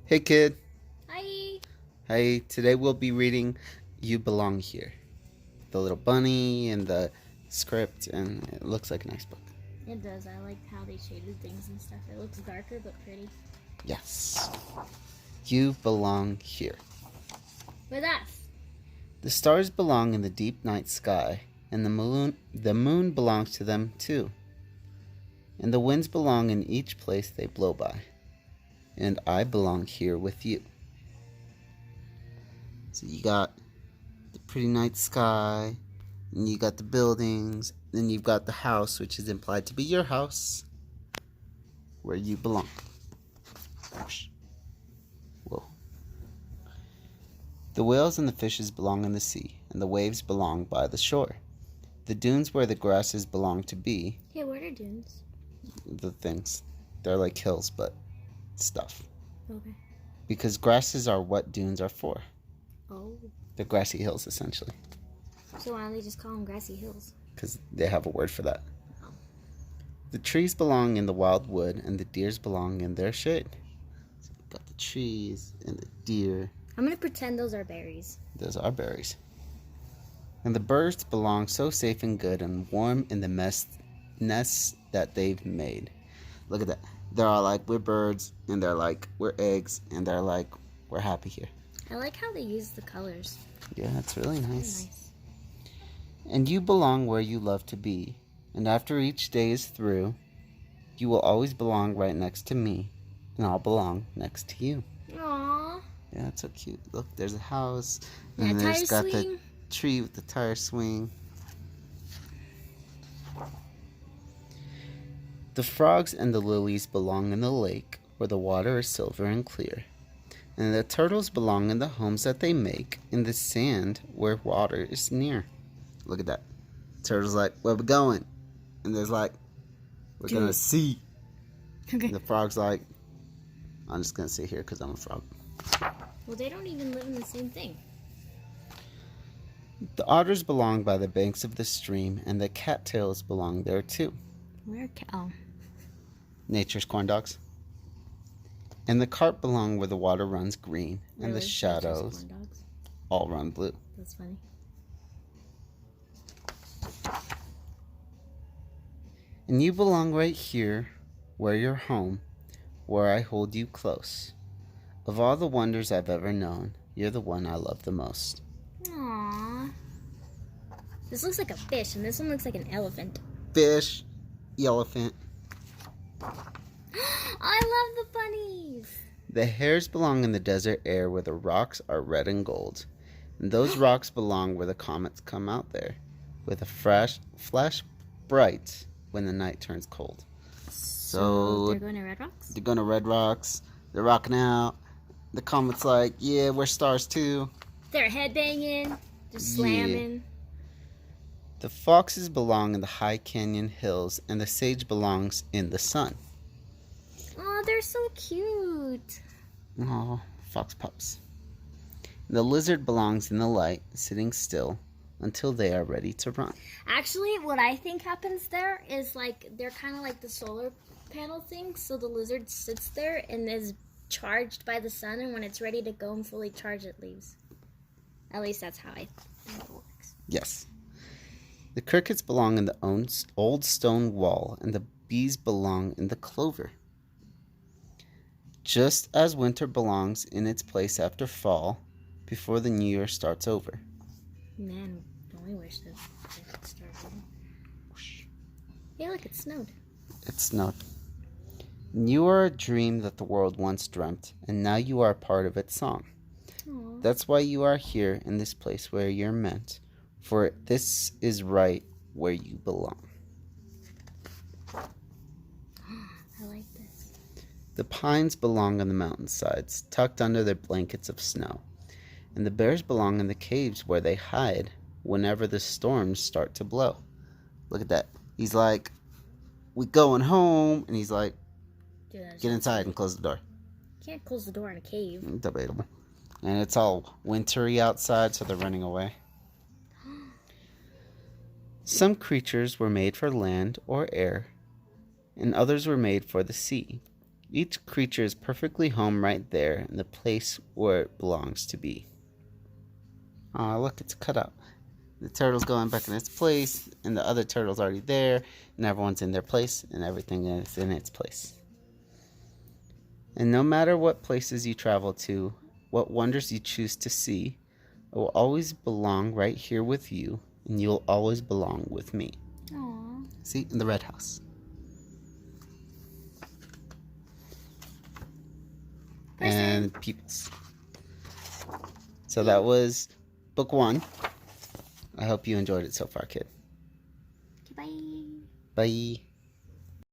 Hey kid. Hi. Hey, today we'll be reading You Belong Here. The little bunny and the script, and it looks like a nice book. It does. I like how they shaded things and stuff. It looks darker but pretty. Yes. You belong here. With us. The stars belong in the deep night sky, and the moon belongs to them too. And the winds belong in each place they blow by. And I belong here with you. So you got the pretty night sky, and you got the buildings, then you've got the house, which is implied to be your house, where you belong. Whoa. The whales and the fishes belong in the sea, and the waves belong by the shore. The dunes where the grasses belong to be, Hey, what are dunes? the things, they're like hills, but stuff. Okay. Because grasses are what dunes are for. Oh. They're grassy hills, essentially. So why don't they just call them grassy hills? Because they have a word for that. The trees belong in the wild wood, and the deers belong in their shade. So we've got the trees and the deer. I'm gonna pretend those are berries. Those are berries. And the birds belong so safe and good and warm in the nests that they've made. Look at that. They're all like, we're birds, and they're like, we're eggs, and they're like, we're happy here. I like how they use the colors. Yeah, it's really nice. Nice. And you belong where you love to be. And after each day is through, you will always belong right next to me, and I'll belong next to you. Aww. Yeah, it's so cute. Look, there's a house, And and a there's tire got swing. the tree with the tire swing. The frogs and the lilies belong in the lake, where the water is silver and clear. And the turtles belong in the homes that they make, in the sand where water is near. Look at that. Turtle's like, where we going? And there's like, we're gonna see. Okay. And the frog's like, I'm just gonna sit here because I'm a frog. Well, they don't even live in the same thing. The otters belong by the banks of the stream, and the cattails belong there too. Where? Oh. Nature's corn dogs. And the carp belong where the water runs green, and Really? the That's just shadows corn dogs? all run blue. That's funny. And you belong right here, where you're home, where I hold you close. Of all the wonders I've ever known, you're the one I love the most. Aww. This looks like a fish, and this one looks like an elephant. Fish, elephant. I love the bunnies. The hares belong in the desert air where the rocks are red and gold. And those rocks belong where the comets come out there, with a flash bright when the night turns cold. So they're going to Red Rocks? they're going to Red Rocks. They're rocking out. The comet's like, yeah, we're stars too. They're headbanging, just Yeah. slamming. The foxes belong in the high canyon hills, and the sage belongs in the sun. Oh, they're so cute. Oh, fox pups. The lizard belongs in the light, sitting still until they are ready to run. Actually, what I think happens there is like they're kind of like the solar panel thing. So the lizard sits there and is charged by the sun, and when it's ready to go and fully charge, it leaves. At least that's how I think it works. Yes. The crickets belong in the old stone wall, and the bees belong in the clover. Just as winter belongs in its place after fall, before the new year starts over. Man, don't we wish that it could start over. Hey, look, it snowed. It snowed. You are a dream that the world once dreamt, and now you are a part of its song. Aww. That's why you are here in this place where you're meant, for this is right where you belong. I like this. The pines belong on the mountainsides, tucked under their blankets of snow, and the bears belong in the caves where they hide whenever the storms start to blow. Look at that. He's like, we going home, and he's like, Dude, that's get inside and close the door. You can't close the door in a cave. Debatable. And it's all wintry outside, so they're running away. Some creatures were made for land or air, and others were made for the sea. Each creature is perfectly home right there in the place where it belongs to be. Oh, look, it's cut up. The turtle's going back in its place, and the other turtle's already there, and everyone's in their place, and everything is in its place. And no matter what places you travel to, what wonders you choose to see, it will always belong right here with you, and you'll always belong with me. Aww. See, in the red house. And peoples. So that was book 1. I hope you enjoyed it so far, kid. Okay, bye. Bye.